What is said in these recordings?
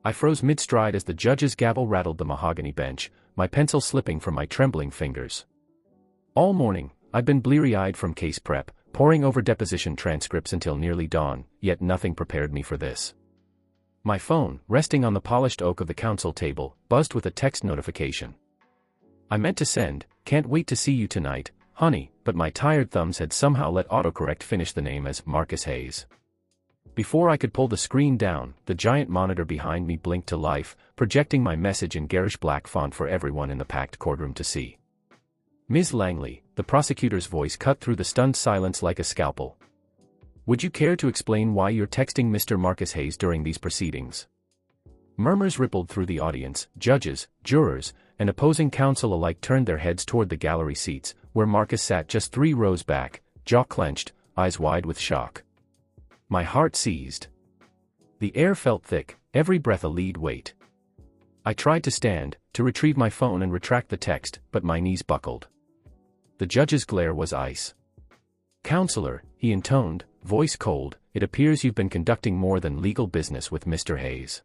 I froze mid-stride as the judge's gavel rattled the mahogany bench, my pencil slipping from my trembling fingers. All morning, I'd been bleary-eyed from case prep, poring over deposition transcripts until nearly dawn, yet nothing prepared me for this. My phone, resting on the polished oak of the counsel table, buzzed with a text notification. I meant to send, "Can't wait to see you tonight, honey," but my tired thumbs had somehow let autocorrect finish the name as Marcus Hayes. Before I could pull the screen down, the giant monitor behind me blinked to life, projecting my message in garish black font for everyone in the packed courtroom to see. "Ms. Langley," the prosecutor's voice cut through the stunned silence like a scalpel. "Would you care to explain why you're texting Mr. Marcus Hayes during these proceedings?" Murmurs rippled through the audience. Judges, jurors, and opposing counsel alike turned their heads toward the gallery seats, where Marcus sat just 3 rows back, jaw clenched, eyes wide with shock. My heart seized. The air felt thick, every breath a lead weight. I tried to stand, to retrieve my phone and retract the text, but my knees buckled. The judge's glare was ice. "Counselor," he intoned, voice cold, "it appears you've been conducting more than legal business with Mr. Hayes."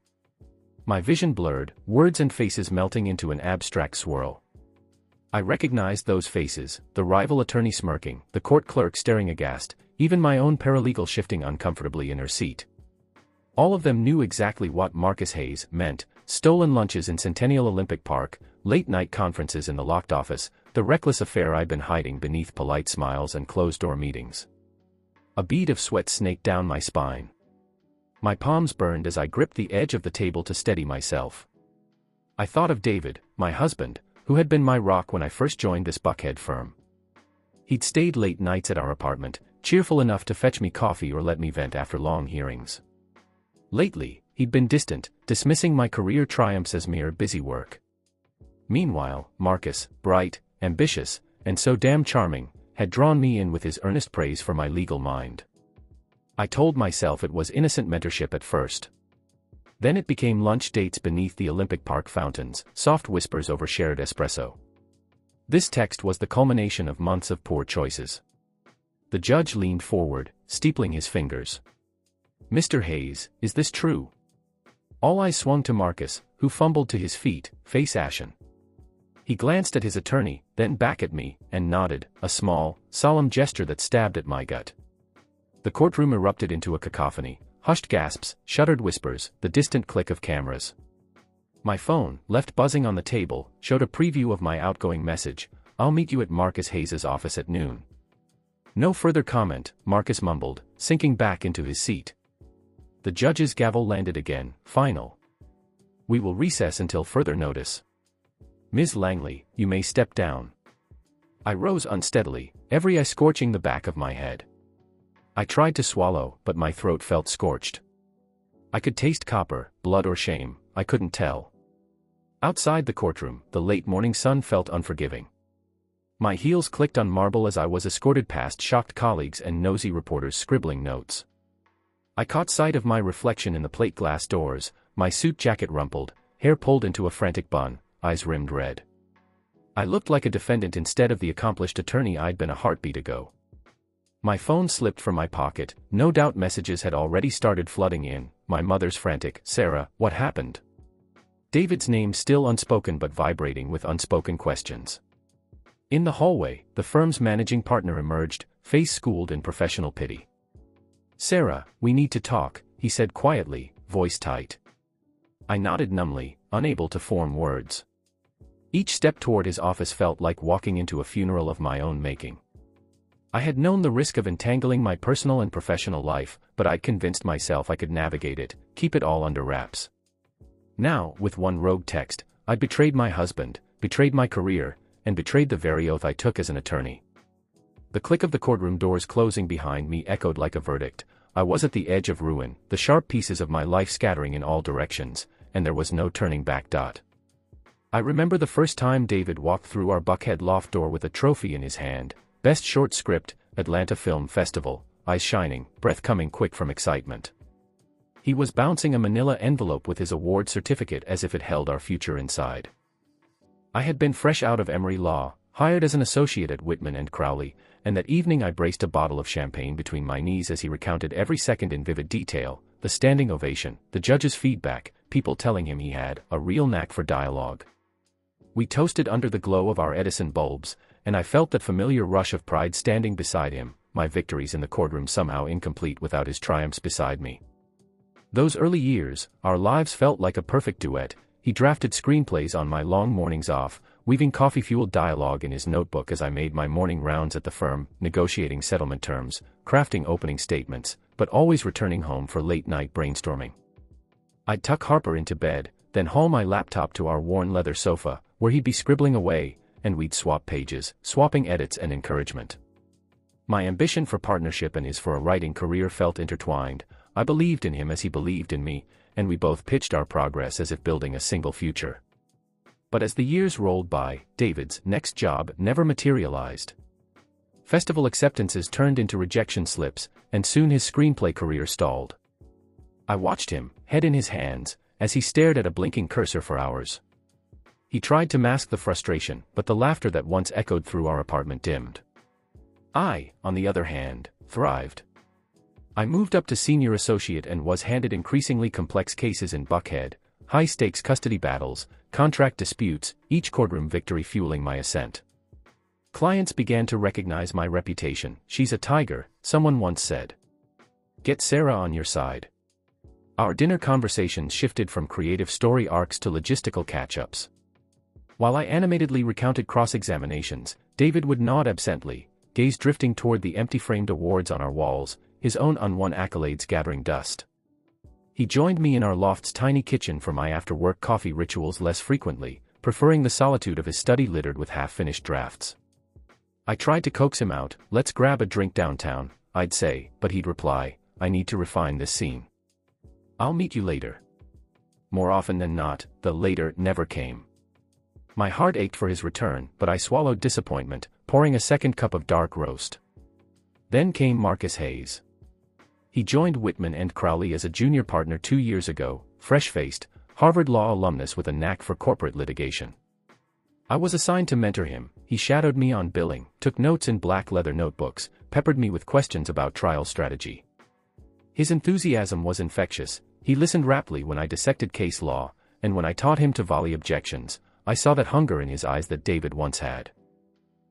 My vision blurred, words and faces melting into an abstract swirl. I recognized those faces, the rival attorney smirking, the court clerk staring aghast, even my own paralegal shifting uncomfortably in her seat. All of them knew exactly what Marcus Hayes meant: stolen lunches in Centennial Olympic Park, late-night conferences in the locked office, the reckless affair I'd been hiding beneath polite smiles and closed-door meetings. A bead of sweat snaked down my spine. My palms burned as I gripped the edge of the table to steady myself. I thought of David, my husband, who had been my rock when I first joined this Buckhead firm. He'd stayed late nights at our apartment, cheerful enough to fetch me coffee or let me vent after long hearings. Lately, he'd been distant, dismissing my career triumphs as mere busy work. Meanwhile, Marcus, bright, ambitious, and so damn charming, had drawn me in with his earnest praise for my legal mind. I told myself it was innocent mentorship at first. Then it became lunch dates beneath the Olympic Park fountains, soft whispers over shared espresso. This text was the culmination of months of poor choices. The judge leaned forward, steepling his fingers. "Mr. Hayes, is this true?" All eyes swung to Marcus, who fumbled to his feet, face ashen. He glanced at his attorney, then back at me, and nodded, a small, solemn gesture that stabbed at my gut. The courtroom erupted into a cacophony, hushed gasps, shuddered whispers, the distant click of cameras. My phone, left buzzing on the table, showed a preview of my outgoing message: "I'll meet you at Marcus Hayes' office at noon." No further comment, Marcus mumbled, sinking back into his seat. The judge's gavel landed again, final. "We will recess until further notice. Ms. Langley, you may step down." I rose unsteadily, every eye scorching the back of my head. I tried to swallow, but my throat felt scorched. I could taste copper, blood or shame, I couldn't tell. Outside the courtroom, the late morning sun felt unforgiving. My heels clicked on marble as I was escorted past shocked colleagues and nosy reporters scribbling notes. I caught sight of my reflection in the plate glass doors, my suit jacket rumpled, hair pulled into a frantic bun, eyes rimmed red. I looked like a defendant instead of the accomplished attorney I'd been a heartbeat ago. My phone slipped from my pocket, no doubt messages had already started flooding in, my mother's frantic, "Sarah, what happened?" David's name still unspoken but vibrating with unspoken questions. In the hallway, the firm's managing partner emerged, face schooled in professional pity. "Sarah, we need to talk," he said quietly, voice tight. I nodded numbly, unable to form words. Each step toward his office felt like walking into a funeral of my own making. I had known the risk of entangling my personal and professional life, but I'd convinced myself I could navigate it, keep it all under wraps. Now, with one rogue text, I'd betrayed my husband, betrayed my career, and betrayed the very oath I took as an attorney. The click of the courtroom doors closing behind me echoed like a verdict. I was at the edge of ruin, the sharp pieces of my life scattering in all directions, and there was no turning back. I remember the first time David walked through our Buckhead loft door with a trophy in his hand. Best Short Script, Atlanta Film Festival, eyes shining, breath coming quick from excitement. He was bouncing a manila envelope with his award certificate as if it held our future inside. I had been fresh out of Emory Law, hired as an associate at Whitman and Crowley, and that evening I braced a bottle of champagne between my knees as he recounted every second in vivid detail: the standing ovation, the judge's feedback, people telling him he had a real knack for dialogue. We toasted under the glow of our Edison bulbs, and I felt that familiar rush of pride standing beside him, my victories in the courtroom somehow incomplete without his triumphs beside me. Those early years, our lives felt like a perfect duet. He drafted screenplays on my long mornings off, weaving coffee-fueled dialogue in his notebook as I made my morning rounds at the firm, negotiating settlement terms, crafting opening statements, but always returning home for late-night brainstorming. I'd tuck Harper into bed, then haul my laptop to our worn leather sofa, where he'd be scribbling away, and we'd swap pages, swapping edits and encouragement. My ambition for partnership and his for a writing career felt intertwined. I believed in him as he believed in me, and we both pitched our progress as if building a single future. But as the years rolled by, David's next job never materialized. Festival acceptances turned into rejection slips, and soon his screenplay career stalled. I watched him, head in his hands, as he stared at a blinking cursor for hours. He tried to mask the frustration, but the laughter that once echoed through our apartment dimmed. I, on the other hand, thrived. I moved up to senior associate and was handed increasingly complex cases in Buckhead, high-stakes custody battles, contract disputes, each courtroom victory fueling my ascent. Clients began to recognize my reputation. "She's a tiger," someone once said. "Get Sarah on your side." Our dinner conversations shifted from creative story arcs to logistical catch-ups. While I animatedly recounted cross-examinations, David would nod absently, gaze drifting toward the empty-framed awards on our walls, his own unwon accolades gathering dust. He joined me in our loft's tiny kitchen for my after-work coffee rituals less frequently, preferring the solitude of his study littered with half-finished drafts. I tried to coax him out. "Let's grab a drink downtown," I'd say, but he'd reply, "I need to refine this scene. I'll meet you later." More often than not, the later never came. My heart ached for his return, but I swallowed disappointment, pouring a second cup of dark roast. Then came Marcus Hayes. He joined Whitman and Crowley as a junior partner 2 years ago, fresh-faced, Harvard Law alumnus with a knack for corporate litigation. I was assigned to mentor him. He shadowed me on billing, took notes in black leather notebooks, peppered me with questions about trial strategy. His enthusiasm was infectious. He listened raptly when I dissected case law, and when I taught him to volley objections, I saw that hunger in his eyes that David once had.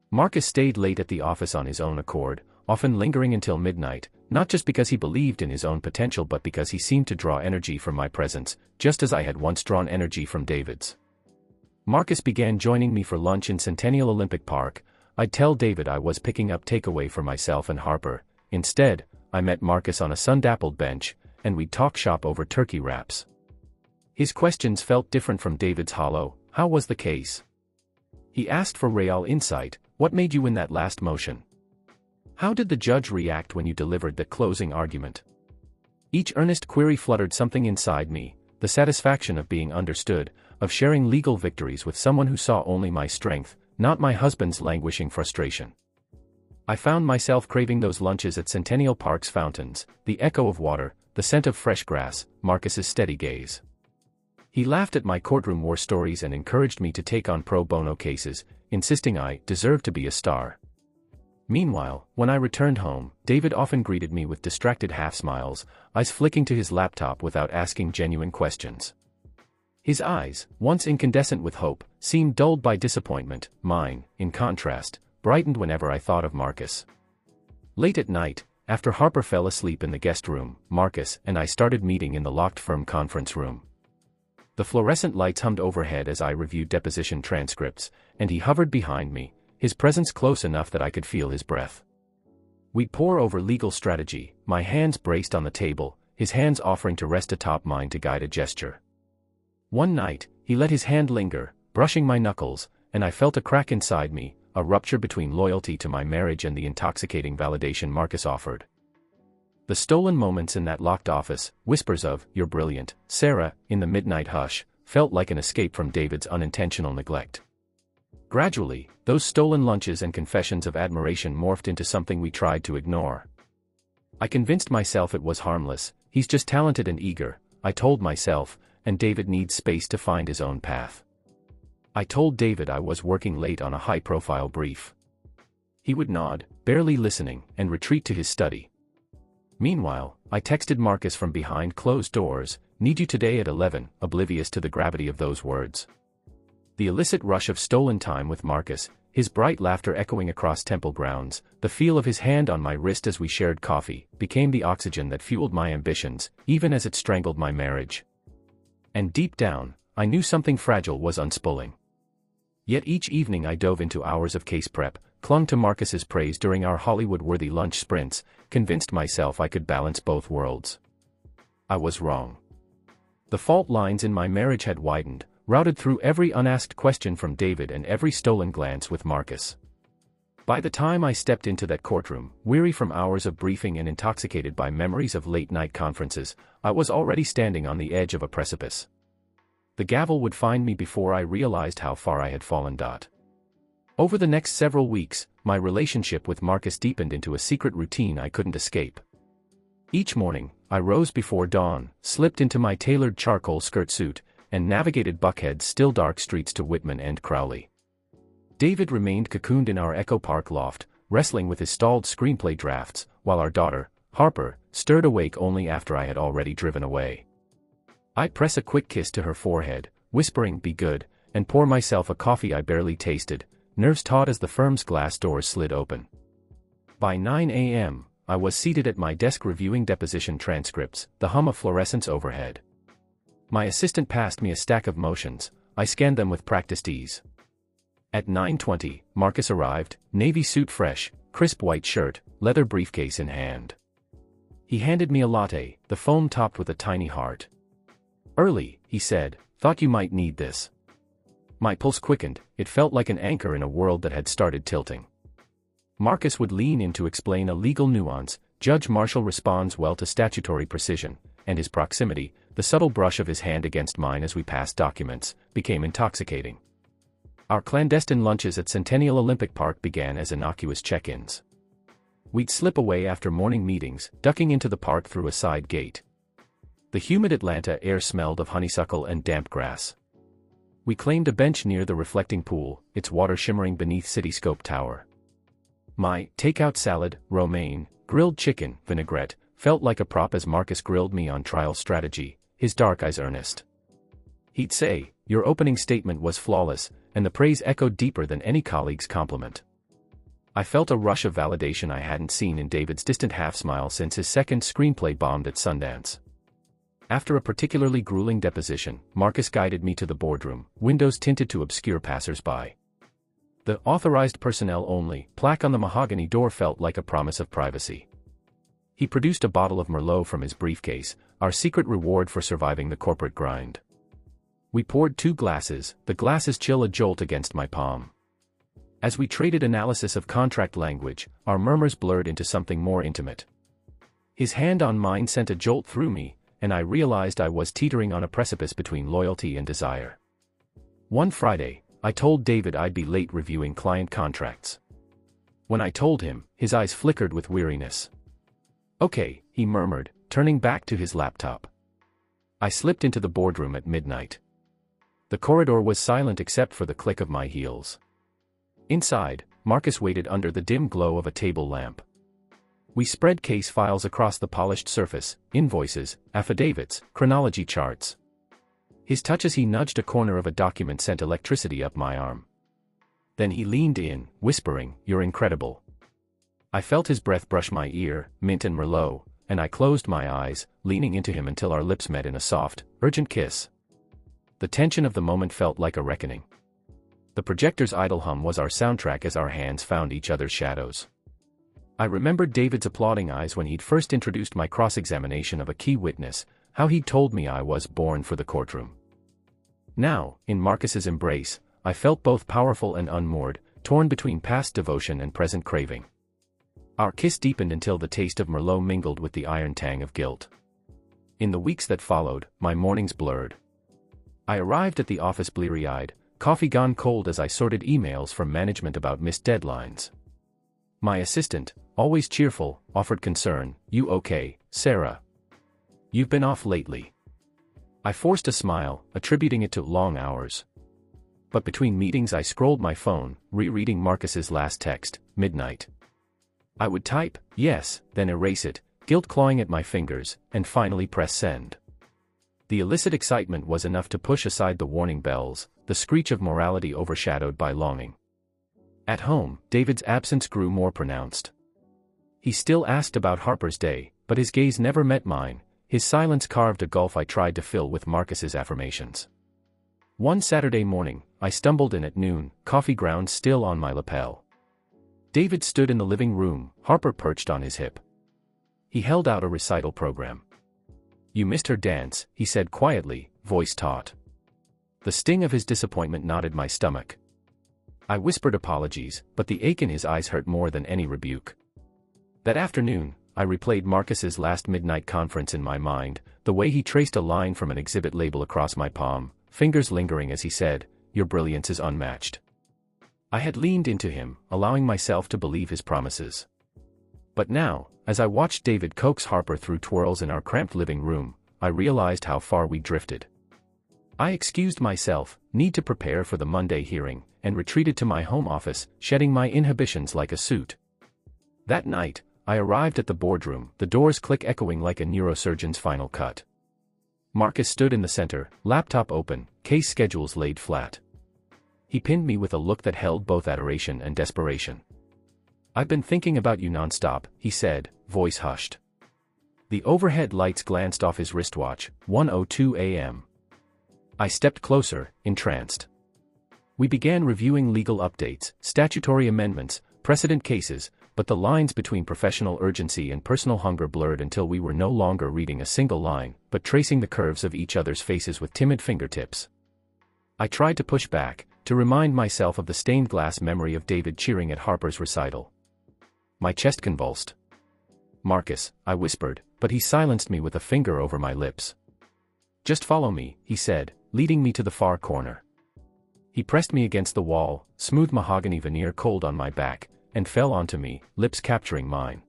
Marcus stayed late at the office on his own accord, often lingering until midnight, not just because he believed in his own potential but because he seemed to draw energy from my presence, just as I had once drawn energy from David's. Marcus began joining me for lunch in Centennial Olympic Park. I'd tell David I was picking up takeaway for myself and Harper. Instead, I met Marcus on a sun-dappled bench, and we'd talk shop over turkey wraps. His questions felt different from David's hollow. "How was the case?" He asked for real insight. "What made you win that last motion? How did the judge react when you delivered the closing argument?" Each earnest query fluttered something inside me, the satisfaction of being understood, of sharing legal victories with someone who saw only my strength, not my husband's languishing frustration. I found myself craving those lunches at Centennial Park's fountains, the echo of water, the scent of fresh grass, Marcus's steady gaze. He laughed at my courtroom war stories and encouraged me to take on pro bono cases, insisting I deserved to be a star. Meanwhile, when I returned home, David often greeted me with distracted half-smiles, eyes flicking to his laptop without asking genuine questions. His eyes, once incandescent with hope, seemed dulled by disappointment. Mine, in contrast, brightened whenever I thought of Marcus. Late at night, after Harper fell asleep in the guest room, Marcus and I started meeting in the locked firm conference room. The fluorescent lights hummed overhead as I reviewed deposition transcripts, and he hovered behind me, his presence close enough that I could feel his breath. We'd pore over legal strategy, my hands braced on the table, his hands offering to rest atop mine to guide a gesture. One night, he let his hand linger, brushing my knuckles, and I felt a crack inside me, a rupture between loyalty to my marriage and the intoxicating validation Marcus offered. The stolen moments in that locked office, whispers of, "You're brilliant, Sarah," in the midnight hush, felt like an escape from David's unintentional neglect. Gradually, those stolen lunches and confessions of admiration morphed into something we tried to ignore. I convinced myself it was harmless. "He's just talented and eager," I told myself, "and David needs space to find his own path." I told David I was working late on a high-profile brief. He would nod, barely listening, and retreat to his study. Meanwhile, I texted Marcus from behind closed doors, need you today at 11, oblivious to the gravity of those words. The illicit rush of stolen time with Marcus, his bright laughter echoing across temple grounds, the feel of his hand on my wrist as we shared coffee, became the oxygen that fueled my ambitions, even as it strangled my marriage. And deep down, I knew something fragile was unspooling. Yet each evening I dove into hours of case prep, clung to Marcus's praise during our Hollywood-worthy lunch sprints, convinced myself I could balance both worlds. I was wrong. The fault lines in my marriage had widened, routed through every unasked question from David and every stolen glance with Marcus. By the time I stepped into that courtroom, weary from hours of briefing and intoxicated by memories of late-night conferences, I was already standing on the edge of a precipice. The gavel would find me before I realized how far I had fallen. Over the next several weeks, my relationship with Marcus deepened into a secret routine I couldn't escape. Each morning, I rose before dawn, slipped into my tailored charcoal skirt suit, and navigated Buckhead's still dark streets to Whitman and Crowley. David remained cocooned in our Echo Park loft, wrestling with his stalled screenplay drafts, while our daughter, Harper, stirred awake only after I had already driven away. I'd press a quick kiss to her forehead, whispering "be good," and pour myself a coffee I barely tasted, nerves taut as the firm's glass doors slid open. By 9 a.m., I was seated at my desk reviewing deposition transcripts, the hum of fluorescence overhead. My assistant passed me a stack of motions, I scanned them with practiced ease. At 9:20, Marcus arrived, navy suit fresh, crisp white shirt, leather briefcase in hand. He handed me a latte, the foam topped with a tiny heart. "Early," he said, "thought you might need this." My pulse quickened, it felt like an anchor in a world that had started tilting. Marcus would lean in to explain a legal nuance, Judge Marshall responds well to statutory precision, and his proximity, the subtle brush of his hand against mine as we passed documents, became intoxicating. Our clandestine lunches at Centennial Olympic Park began as innocuous check-ins. We'd slip away after morning meetings, ducking into the park through a side gate. The humid Atlanta air smelled of honeysuckle and damp grass. We claimed a bench near the reflecting pool, its water shimmering beneath Cityscope Tower. My takeout salad, romaine, grilled chicken, vinaigrette, felt like a prop as Marcus grilled me on trial strategy, his dark eyes earnest. He'd say, "Your opening statement was flawless," and the praise echoed deeper than any colleague's compliment. I felt a rush of validation I hadn't seen in David's distant half-smile since his second screenplay bombed at Sundance. After a particularly grueling deposition, Marcus guided me to the boardroom, windows tinted to obscure passers-by. The "authorized personnel only" plaque on the mahogany door felt like a promise of privacy. He produced a bottle of Merlot from his briefcase, our secret reward for surviving the corporate grind. We poured 2 glasses, the glasses chill a jolt against my palm. As we traded analysis of contract language, our murmurs blurred into something more intimate. His hand on mine sent a jolt through me, and I realized I was teetering on a precipice between loyalty and desire. One Friday, I told David I'd be late reviewing client contracts. When I told him, his eyes flickered with weariness. "Okay," he murmured, turning back to his laptop. I slipped into the boardroom at midnight. The corridor was silent except for the click of my heels. Inside, Marcus waited under the dim glow of a table lamp. We spread case files across the polished surface, invoices, affidavits, chronology charts. His touch as he nudged a corner of a document sent electricity up my arm. Then he leaned in, whispering, "You're incredible." I felt his breath brush my ear, mint and Merlot, and I closed my eyes, leaning into him until our lips met in a soft, urgent kiss. The tension of the moment felt like a reckoning. The projector's idle hum was our soundtrack as our hands found each other's shadows. I remembered David's applauding eyes when he'd first introduced my cross-examination of a key witness, how he'd told me I was born for the courtroom. Now, in Marcus's embrace, I felt both powerful and unmoored, torn between past devotion and present craving. Our kiss deepened until the taste of Merlot mingled with the iron tang of guilt. In the weeks that followed, my mornings blurred. I arrived at the office bleary-eyed, coffee gone cold as I sorted emails from management about missed deadlines. My assistant, always cheerful, offered concern, "You okay, Sarah? You've been off lately." I forced a smile, attributing it to long hours. But between meetings I scrolled my phone, rereading Marcus's last text, midnight. I would type, "Yes," then erase it, guilt clawing at my fingers, and finally press send. The illicit excitement was enough to push aside the warning bells, the screech of morality overshadowed by longing. At home, David's absence grew more pronounced. He still asked about Harper's day, but his gaze never met mine. His silence carved a gulf I tried to fill with Marcus's affirmations. One Saturday morning, I stumbled in at noon, coffee grounds still on my lapel. David stood in the living room, Harper perched on his hip. He held out a recital program. "You missed her dance," he said quietly, voice taut. The sting of his disappointment knotted my stomach. I whispered apologies, but the ache in his eyes hurt more than any rebuke. That afternoon, I replayed Marcus's last midnight conference in my mind, the way he traced a line from an exhibit label across my palm, fingers lingering as he said, "Your brilliance is unmatched." I had leaned into him, allowing myself to believe his promises. But now, as I watched David coax Harper through twirls in our cramped living room, I realized how far we drifted. I excused myself, need to prepare for the Monday hearing, and retreated to my home office, shedding my inhibitions like a suit. That night, I arrived at the boardroom, the doors click echoing like a neurosurgeon's final cut. Marcus stood in the center, laptop open, case schedules laid flat. He pinned me with a look that held both adoration and desperation. "I've been thinking about you nonstop," he said, voice hushed. The overhead lights glanced off his wristwatch, 1:02 a.m. I stepped closer, entranced. We began reviewing legal updates, statutory amendments, precedent cases, but the lines between professional urgency and personal hunger blurred until we were no longer reading a single line, but tracing the curves of each other's faces with timid fingertips. I tried to push back, to remind myself of the stained glass memory of David cheering at Harper's recital. My chest convulsed. "Marcus," I whispered, but he silenced me with a finger over my lips. "Just follow me," he said, leading me to the far corner. He pressed me against the wall, smooth mahogany veneer cold on my back, and fell onto me, lips capturing mine.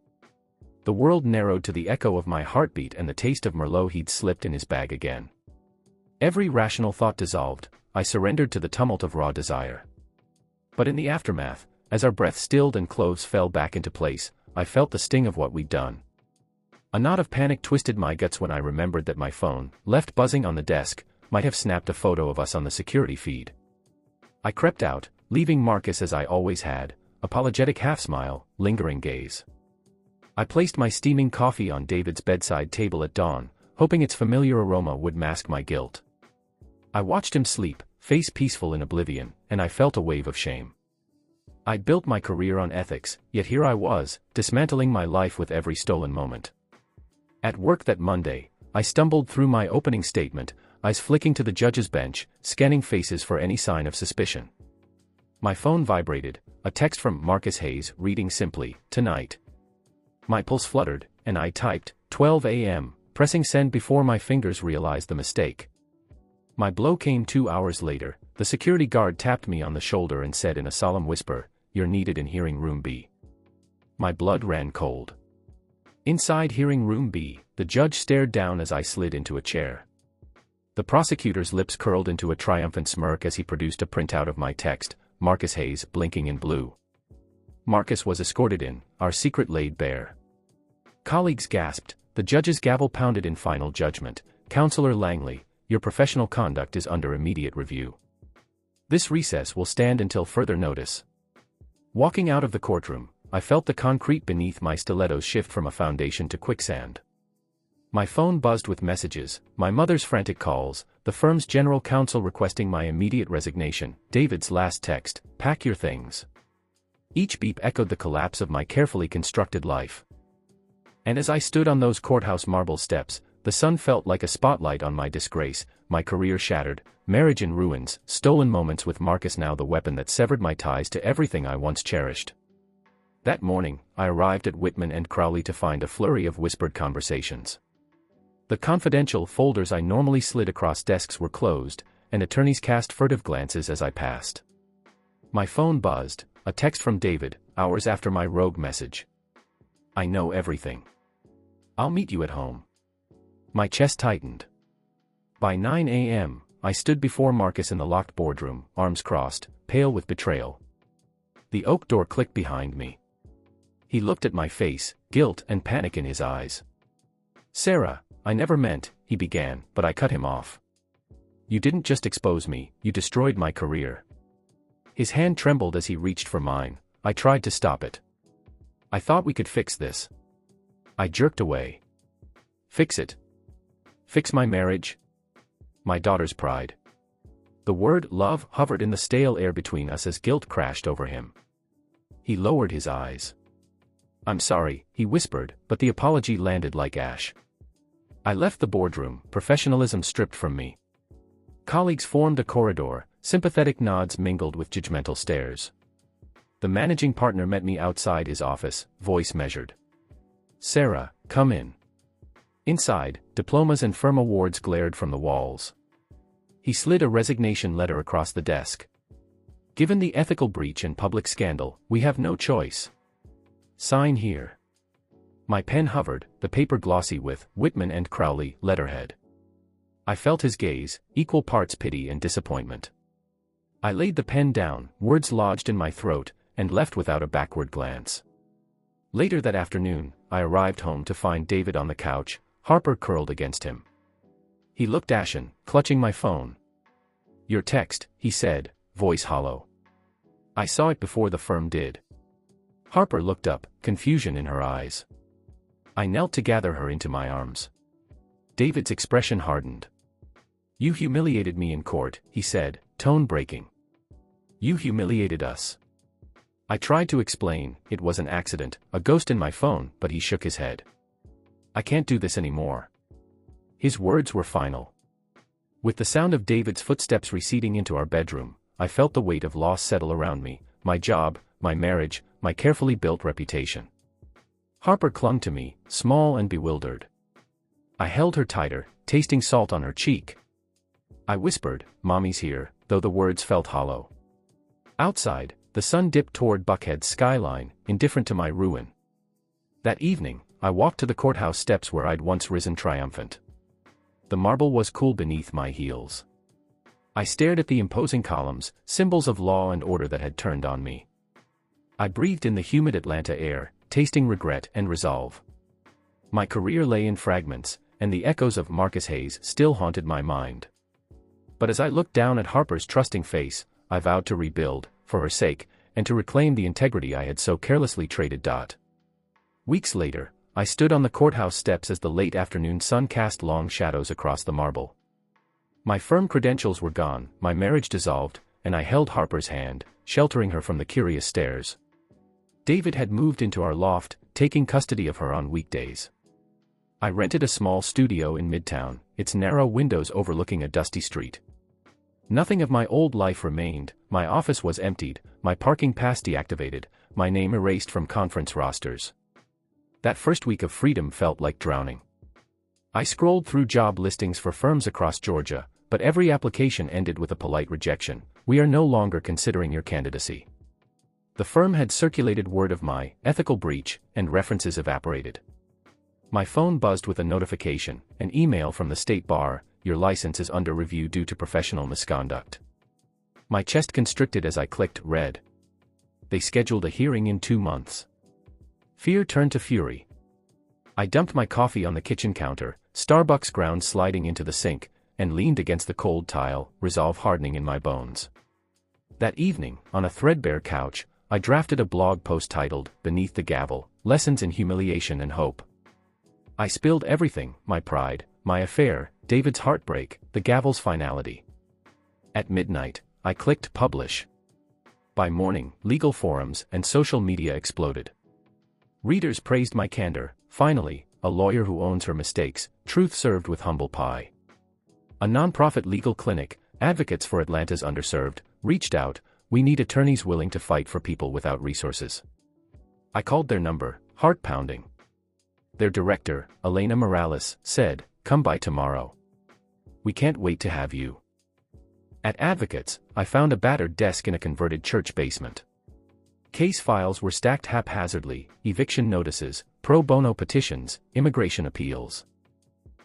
The world narrowed to the echo of my heartbeat and the taste of Merlot he'd slipped in his bag again. Every rational thought dissolved, I surrendered to the tumult of raw desire. But in the aftermath, as our breath stilled and clothes fell back into place, I felt the sting of what we'd done. A knot of panic twisted my guts when I remembered that my phone, left buzzing on the desk, might have snapped a photo of us on the security feed. I crept out, leaving Marcus as I always had, apologetic half-smile, lingering gaze. I placed my steaming coffee on David's bedside table at dawn, hoping its familiar aroma would mask my guilt. I watched him sleep, face peaceful in oblivion, and I felt a wave of shame. I'd built my career on ethics, yet here I was, dismantling my life with every stolen moment. At work that Monday, I stumbled through my opening statement, eyes flicking to the judge's bench, scanning faces for any sign of suspicion. My phone vibrated, a text from Marcus Hayes reading simply, "Tonight." My pulse fluttered, and I typed, 12 a.m., pressing send before my fingers realized the mistake. My blow came 2 hours later. The security guard tapped me on the shoulder and said in a solemn whisper, "You're needed in hearing room B." My blood ran cold. Inside hearing room B, the judge stared down as I slid into a chair. The prosecutor's lips curled into a triumphant smirk as he produced a printout of my text, Marcus Hayes, blinking in blue. Marcus was escorted in, our secret laid bare. Colleagues gasped, the judge's gavel pounded in final judgment, "Counselor Langley, your professional conduct is under immediate review. This recess will stand until further notice." Walking out of the courtroom, I felt the concrete beneath my stilettos shift from a foundation to quicksand. My phone buzzed with messages, my mother's frantic calls, the firm's general counsel requesting my immediate resignation, David's last text, "Pack your things." Each beep echoed the collapse of my carefully constructed life. And as I stood on those courthouse marble steps, the sun felt like a spotlight on my disgrace, my career shattered, marriage in ruins, stolen moments with Marcus now the weapon that severed my ties to everything I once cherished. That morning, I arrived at Whitman and Crowley to find a flurry of whispered conversations. The confidential folders I normally slid across desks were closed, and attorneys cast furtive glances as I passed. My phone buzzed, a text from David, hours after my rogue message. "I know everything. I'll meet you at home." My chest tightened. By 9 a.m., I stood before Marcus in the locked boardroom, arms crossed, pale with betrayal. The oak door clicked behind me. He looked at my face, guilt and panic in his eyes. "Sarah, I never meant," he began, but I cut him off. You didn't just expose me, you destroyed my career. His hand trembled as he reached for mine. I tried to stop it. I thought we could fix this. I jerked away. Fix it? Fix my marriage? My daughter's pride. The word love hovered in the stale air between us as guilt crashed over him. He lowered his eyes. I'm sorry, he whispered, but the apology landed like ash. I left the boardroom, professionalism stripped from me. Colleagues formed a corridor, sympathetic nods mingled with judgmental stares. The managing partner met me outside his office, voice measured. Sarah, come in. Inside, diplomas and firm awards glared from the walls. He slid a resignation letter across the desk. Given the ethical breach and public scandal, we have no choice. Sign here. My pen hovered, the paper glossy with Whitman and Crowley letterhead. I felt his gaze, equal parts pity and disappointment. I laid the pen down, words lodged in my throat, and left without a backward glance. Later that afternoon, I arrived home to find David on the couch, Harper curled against him. He looked ashen, clutching my phone. Your text, he said, voice hollow. I saw it before the firm did. Harper looked up, confusion in her eyes. I knelt to gather her into my arms. David's expression hardened. You humiliated me in court, he said, tone breaking. You humiliated us. I tried to explain, it was an accident, a ghost in my phone, but he shook his head. I can't do this anymore. His words were final. With the sound of David's footsteps receding into our bedroom, I felt the weight of loss settle around me, my job, my marriage, my carefully built reputation. Harper clung to me, small and bewildered. I held her tighter, tasting salt on her cheek. I whispered, Mommy's here, though the words felt hollow. Outside, the sun dipped toward Buckhead's skyline, indifferent to my ruin. That evening, I walked to the courthouse steps where I'd once risen triumphant. The marble was cool beneath my heels. I stared at the imposing columns, symbols of law and order that had turned on me. I breathed in the humid Atlanta air, tasting regret and resolve. My career lay in fragments, and the echoes of Marcus Hayes still haunted my mind. But as I looked down at Harper's trusting face, I vowed to rebuild, for her sake, and to reclaim the integrity I had so carelessly traded. Weeks later, I stood on the courthouse steps as the late afternoon sun cast long shadows across the marble. My firm credentials were gone, my marriage dissolved, and I held Harper's hand, sheltering her from the curious stares. David had moved into our loft, taking custody of her on weekdays. I rented a small studio in Midtown, its narrow windows overlooking a dusty street. Nothing of my old life remained, my office was emptied, my parking pass deactivated, my name erased from conference rosters. That first week of freedom felt like drowning. I scrolled through job listings for firms across Georgia, but every application ended with a polite rejection. We are no longer considering your candidacy. The firm had circulated word of my ethical breach, and references evaporated. My phone buzzed with a notification, an email from the state bar, your license is under review due to professional misconduct. My chest constricted as I clicked read. They scheduled a hearing in 2 months. Fear turned to fury. I dumped my coffee on the kitchen counter, Starbucks ground sliding into the sink, and leaned against the cold tile, resolve hardening in my bones. That evening, on a threadbare couch, I drafted a blog post titled, Beneath the Gavel, Lessons in Humiliation and Hope. I spilled everything, my pride, my affair, David's heartbreak, the gavel's finality. At midnight, I clicked publish. By morning, legal forums and social media exploded. Readers praised my candor, finally, a lawyer who owns her mistakes, truth served with humble pie. A nonprofit legal clinic, Advocates for Atlanta's Underserved, reached out, we need attorneys willing to fight for people without resources. I called their number, heart-pounding. Their director, Elena Morales, said, come by tomorrow. We can't wait to have you. At Advocates, I found a battered desk in a converted church basement. Case files were stacked haphazardly, eviction notices, pro bono petitions, immigration appeals.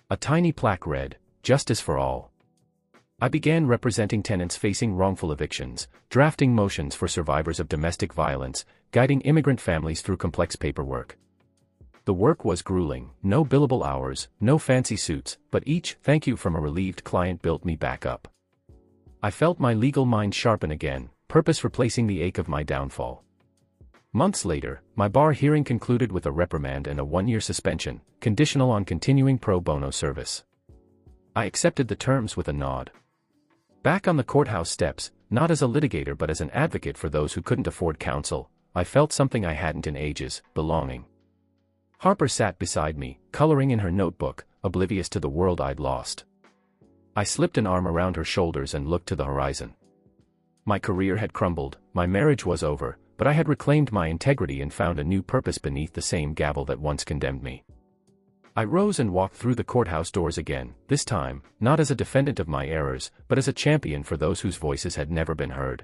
A tiny plaque read, Justice for All. I began representing tenants facing wrongful evictions, drafting motions for survivors of domestic violence, guiding immigrant families through complex paperwork. The work was grueling, no billable hours, no fancy suits, but each "thank you" from a relieved client built me back up. I felt my legal mind sharpen again, purpose replacing the ache of my downfall. Months later, my bar hearing concluded with a reprimand and a 1-year suspension, conditional on continuing pro bono service. I accepted the terms with a nod. Back on the courthouse steps, not as a litigator but as an advocate for those who couldn't afford counsel, I felt something I hadn't in ages: belonging. Harper sat beside me, coloring in her notebook, oblivious to the world I'd lost. I slipped an arm around her shoulders and looked to the horizon. My career had crumbled, my marriage was over, but I had reclaimed my integrity and found a new purpose beneath the same gavel that once condemned me. I rose and walked through the courthouse doors again, this time, not as a defendant of my errors, but as a champion for those whose voices had never been heard.